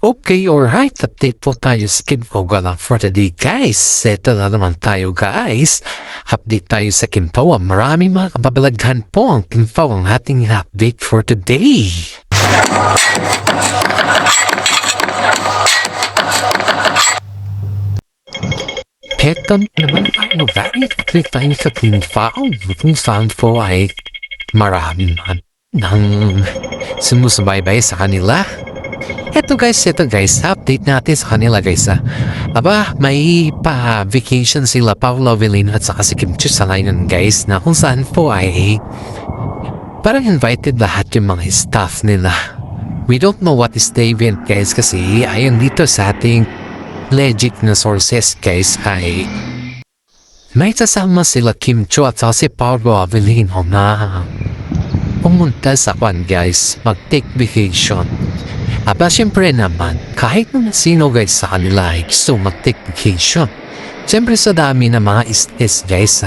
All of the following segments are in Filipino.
Okay, alright. Update po tayo sa Kimpo lang for today, guys. Ito na naman tayo, guys. Update tayo sa Kimpo. Maraming mga kababalaghan po ang Kimpo ang ating update for today. Ito naman tayo, guys. Update tayo sa Kimpo. Kung saan po ay marami nang sumusubaybay sa kanila. Ito guys, update natin sa kanila guys may pa-vacation sila Paolo Avellino at saka si Kim Chiu sa ngayon guys na kung saan po ay parang invited lahat yung mga staff nila. We don't know what is the event guys kasi ayon dito sa ating legit na sources guys ay may sasama sila Kim Chiu at saka si Paolo Avellino na pumunta sa kwan guys, mag-take vacation. Siyempre naman, kahit naman sino guys sa kanila ay gusto mag-take vacation. Siyempre sa dami na mga istes guys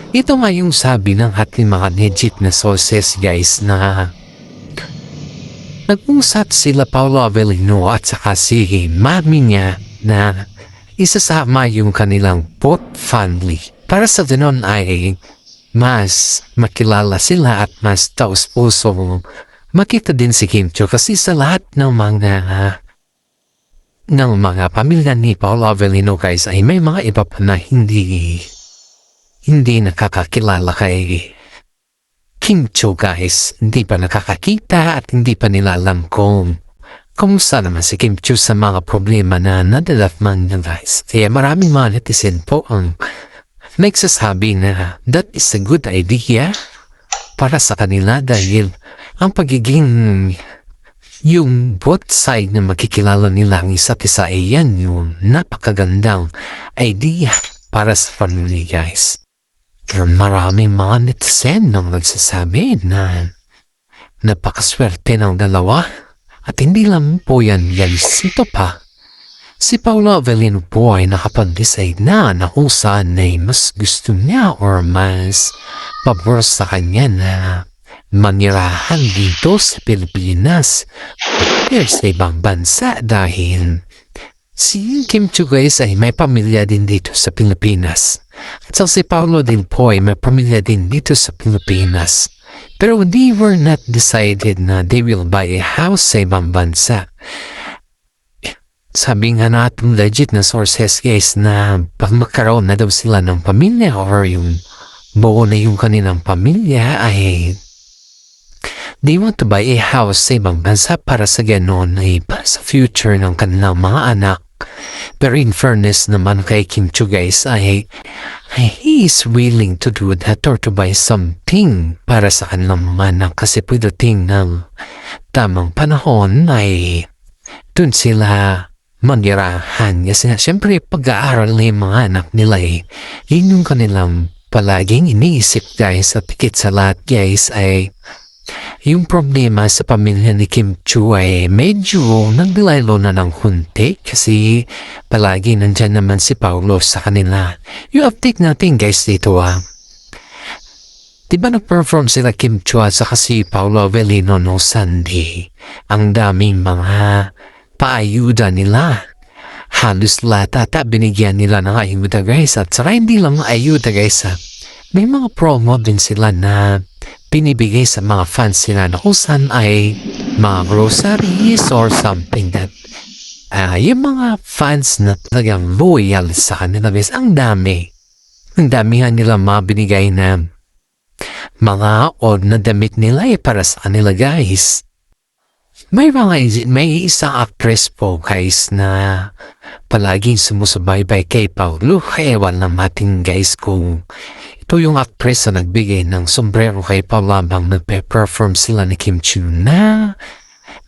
ito nga yung sabi ng ating mga legit na sources guys na nag-usap sila Paolo Avellino at saka si mami niya na isasama yung kanilang both family. Para sa ganon ay mas makilala sila at mas taus-puso makita din si Kim Chiu kasi sa lahat ng mga pamilya ni Paolo Avellino guys ay may mga iba pa na hindi nakakakilala kay Kim Chiu guys. Hindi pa nakakakita at hindi pa nila alam kung saan naman si Kim Chiu sa mga problema na nadadatman niya guys. Kaya maraming mga netizen po ang nagsasabi na that is a good idea para sa kanila dahil ang pagiging yung both side na makikilala nila ang isa't isa ay yan yung napakagandang idea para sa family guys. Maraming mga netizen nang nagsasabi na napakaswerte ng dalawa at hindi lang po yan guys. Ito pa, si Paolo Avellino po ay nakapag-decide na kung saan ay mas gusto niya or mas pabor sa kanya na manirahan dito sa Pilipinas o sa ibang bansa dahil si Kim Chiu guys ay may pamilya din dito sa Pilipinas at si Paolo din po ay may pamilya din dito sa Pilipinas pero they were not decided na they will buy a house sa ibang bansa. Sabi nga natin legit na sources guys na pag magkaroon na daw sila ng pamilya or yung buo na yung kanilang pamilya ay they want to buy a house sa ibang bansa para sa ganon ay para sa future ng kanilang mga anak. Pero in fairness naman kay Kim Chiu guys ay he is willing to do that or to buy something para sa kanilang mga anak kasi pwedeng ng tamang panahon ay dun sila manirahan kasi siyempre pag-aaral na yung mga anak nila yun yung kanilang palaging iniisip guys at higit sa lahat guys ay yung problema sa pamilya ni Kim Chiu ay medyo nagdilaylo na ng kunti kasi palagi nandyan naman si Paolo sa kanila. Yung update natin guys dito diba nag-perform sila Kim Chiu at saka si Paolo Avellino no Sunday. Ang daming mga paayuda nila. Halos lahat ata binigyan nila ng ayuda guys at saka hindi lang ayuda guys may mga promo din sila na pinibigay sa mga fans nila na kung saan ay mga groceries or something that yung mga fans na talagang loyal sa kanila guys ang dami nga nila mga binigay na mga odd na damit nila para sa kanila guys. May isang actress po guys na palaging sumusubaybay kay Paolo. Ewan lang natin guys kung ito yung actress na nagbigay ng sombrero kay Paolo habang nagpe-perform sila ni Kim Chiu na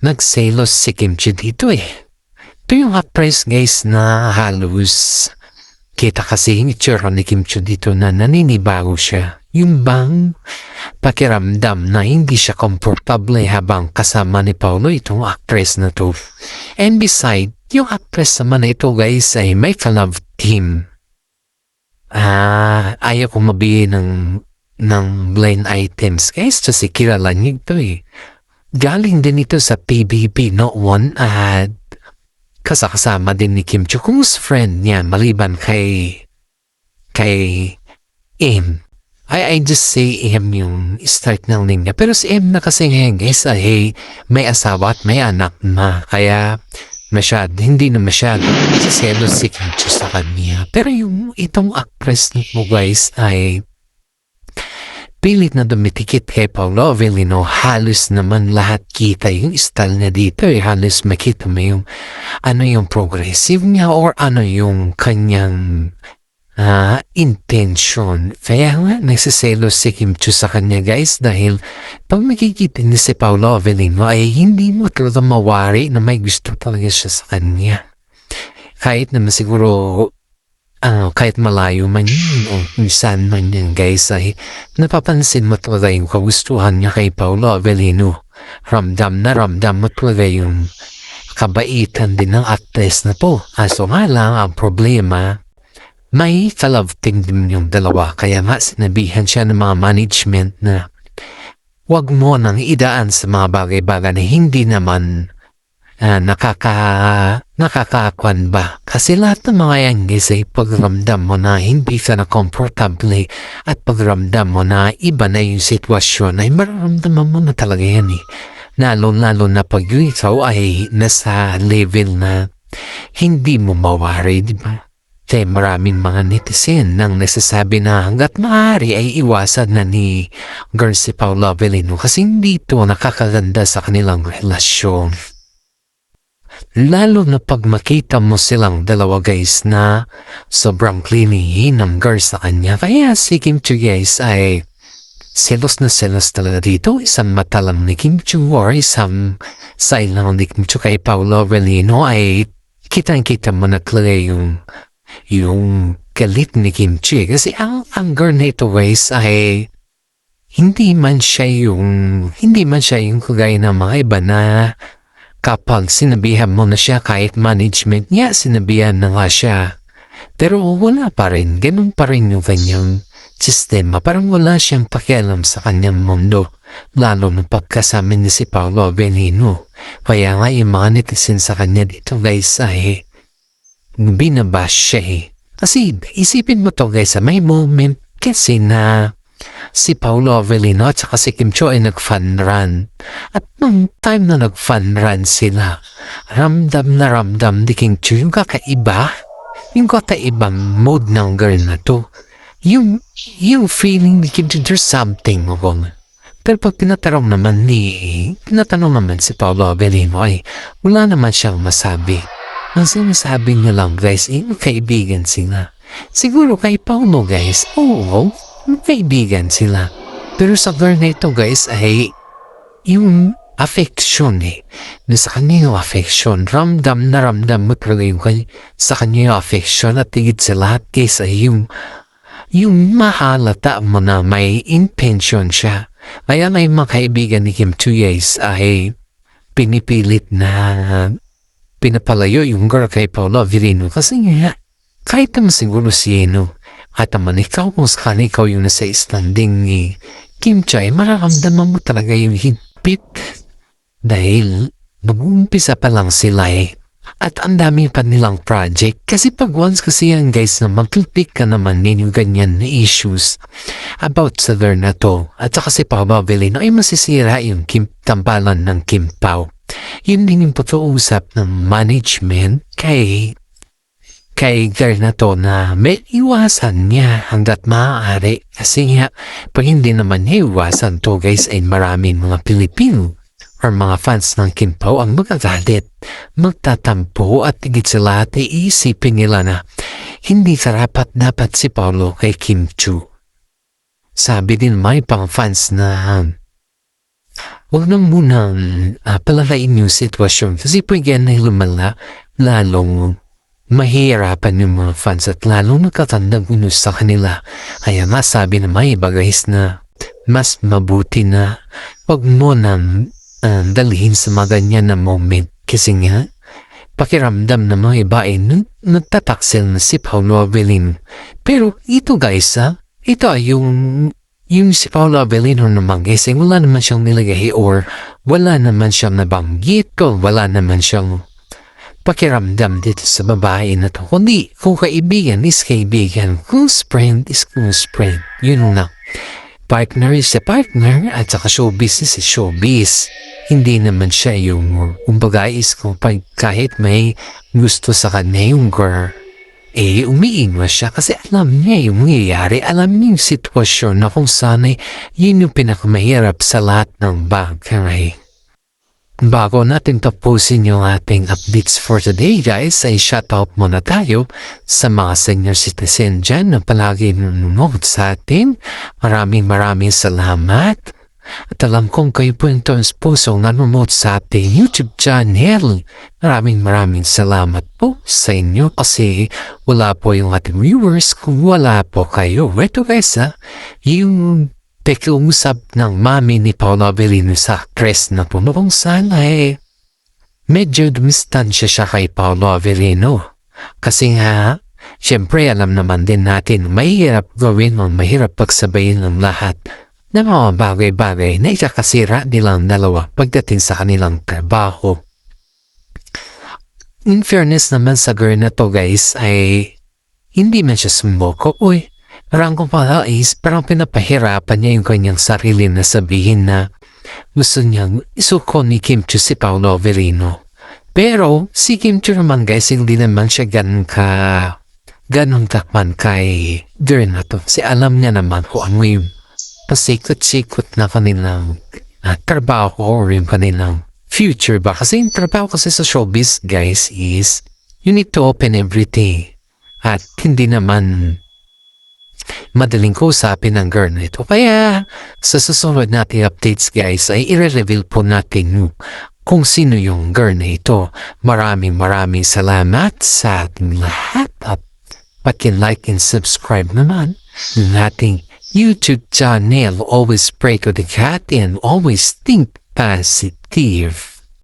nagselos si Kim Chiu dito Ito yung actress guys na halos kita kasi yung itsura ni Kim Chiu dito na naninibago siya. Yung bang pakiramdam na hindi siya komportable habang kasama ni Paolo itong actress na to. And beside, yung actress naman na ito guys ay may ka-love team. Ayaw ko mabili ng blind items guys kasi kilala niyo ito Galing din ito sa PBB no one ad kasama din ni Kim Chu, close friend niya maliban kay M. I just say M yung start ng linya. Pero si M na kasi ngayon guys ay may asawa at may anak na. Kaya hindi na masyado selos si Kim Chu sa kanya. Pero yung itong actress mo guys ay pilit na dumitikit kay Paolo Avellino. Halos naman lahat kita yung style na dito. Halos makita mo yung yung progressive niya or yung kanyang intention. Kaya nga, nagsiselos si Kim Chu sa kanya guys dahil pag makikita ni si Paolo Avellino ay hindi mo talaga mawari na may gusto talaga siya sa kanya. Kahit naman siguro kahit malayo man yun o kung saan man yun guys ay napapansin mo talaga yung kagustuhan niya kay Paolo Avellino. Ramdam mo talaga yung kabaitan din ng actress na to. So nga lang ang problema, may ka-love team din yung dalawa. Kaya nga sinabihan siya ng mga management na wag mo nang idaan sa mga bagay-bagay na hindi naman nakakakuan ba. Kasi lahat ng mga yan guys ay pagramdam mo na hindi ka na comfortable at pagramdam mo na iba na yung sitwasyon ay mararamdaman mo na talaga yan eh. Lalo na pag ikaw ay nasa level na hindi mo mawari, di ba? Kaya maraming mga netizen nang nasasabi na hanggat maaari ay iwasan na ni girl si Paolo Avellino kasi hindi ito nakakaganda sa kanilang relasyon. Lalo na pag makita mo silang dalawa guys na sobrang clingy ng girl sa kanya. Kaya si Kim Chu guys ay selos na selos talaga dito. Isang mata lang ni Kim Chu or isang side lang ni Kim Chu kay Paolo Avellino ay kitang-kita mo na clear yung galit ni Kim Chu. Kasi ang girl na ito guys ay hindi man siya yung kagaya ng mga iba na kapag sinabihan mo na siya kahit management niya sinabihan na nga siya. Pero wala pa rin. Ganun pa rin yung kanyang sistema. Parang wala siyang pakialam sa kanyang mundo. Lalo na pagkasama ni si Paolo Avellino. Kaya nga yung mga netizen sa kanya dito guys ay binabash siya eh. Kasi isipin mo to guys, may moment kasi na si Paolo Avellino at saka si Kim Chu ay nag-fun run. At nung time na nag-fun run sila, ramdam ni Kim Chu yung kakaibang mode ng girl na to. Yung feeling ni Kim Chu, there's something wrong. Pero pag tinatanong naman si Paolo Avellino ay wala naman siyang masabi. Ang sinasabi niya lang guys, kaibigan sila. Siguro kay Paolo guys, oo, kaibigan sila. Pero sa girl na ito guys ay yung affection eh. Sa kanya yung affection, ramdam mo talaga yung sa kanya yung affection at higit sa lahat guys ay yung mahalata mo na may intention siya. Kaya may mga kaibigan ni Kim Chu guys ay pinipilit na pinapalayo yung girl kay Paolo Avellino kasi nga kahit naman siguro si kahit naman ikaw kung sakali ikaw yung nasa standing ni Kim Chu ay mararamdaman mo talaga yung higpit dahil mag-umpisa pa lang sila eh. At ang dami pa nilang project kasi pag once kasi yan guys na mag-click ka naman din yung ganyan na issues about sa girl na to at saka si Paolo Avellino ay masisira yung tambalan ng Kim Pao. Yun din yung pag-uusap ng management kay girl na to na may iwasan niya hanggat maaari kasi nga pag hindi naman iwasan to guys ay maraming mga Pilipino or mga fans ng Kim Pao ang magagalit, magtatampo at higit sa lahat ay iisipin nila na hindi dapat si Paolo kay Kim Chu. Sabi din may pang fans na huwag nang munang palalain yung sitwasyon kasi pag yan ay lumala, lalong mahihirapan yung mga fans at lalong nakatandang unus sa kanila. Kaya masabi na may iba guys na mas mabuti na huwag mo nang dalhin sa mga ganyan na moment kasi nga pakiramdam na mga iba ay nagtataksil na si Paolo Avellino. Pero ito guys ito ay yung si Paolo Avellino naman guys ay wala naman siyang nilagay or wala naman siyang nabanggit o wala naman siyang pakiramdam dito sa babae na to. Kundi kung kaibigan is kaibigan, close friend is close friend. Yun na. Partner is a partner at saka show business is showbiz. Hindi naman siya yung kumbaga is kung kahit may gusto sa kanya yung girl, umiiwas siya kasi alam niya yung nangyayari, alam niya yung sitwasyon na kung sana'y yun yung pinakamahirap sa lahat ng bagay. Bago natin tapusin yung ating updates for today guys, ay shoutout muna tayo sa mga senior citizen dyan na palagi nanonood sa atin. Maraming salamat. At alam kong kayo po yung pusong nanonood sa ating YouTube channel. Maraming salamat po sa inyo kasi wala po yung ating viewers kung wala po kayo. Ito guys yung pakiusap ng mami ni Paolo Avellino sa actress na po noong sana medyo dumistansya siya kay Paolo Avellino. Kasi nga, syempre alam naman din natin mahirap gawin o mahirap pagsabayin ng lahat ng mga bagay-bagay na ikakasira nilang dalawa pagdating sa kanilang trabaho. In fairness naman sa girl na to guys ay hindi man siya sumoko. Parang kung pala parang pinapahirapan niya yung kanyang sarili na sabihin na gusto niyang isuko ni Kim Chiu si Paolo Avellino. Pero si Kim Chiu naman guys, hindi naman siya ganun takpan kay girl na to. Kasi alam niya naman kung ano yung pasikot-sikot na kanilang trabaho or yung kanilang future ba. Kasi yung trabaho kasi sa showbiz guys is you need to open everything. At hindi naman madaling kausapin ng girl na ito. Kaya sa susunod natin updates guys ay i-reveal po natin kung sino yung girl na ito. Maraming salamat sa ating lahat at paki-like and subscribe naman ng ating YouTube channel. Always pray to the cat and always think positive.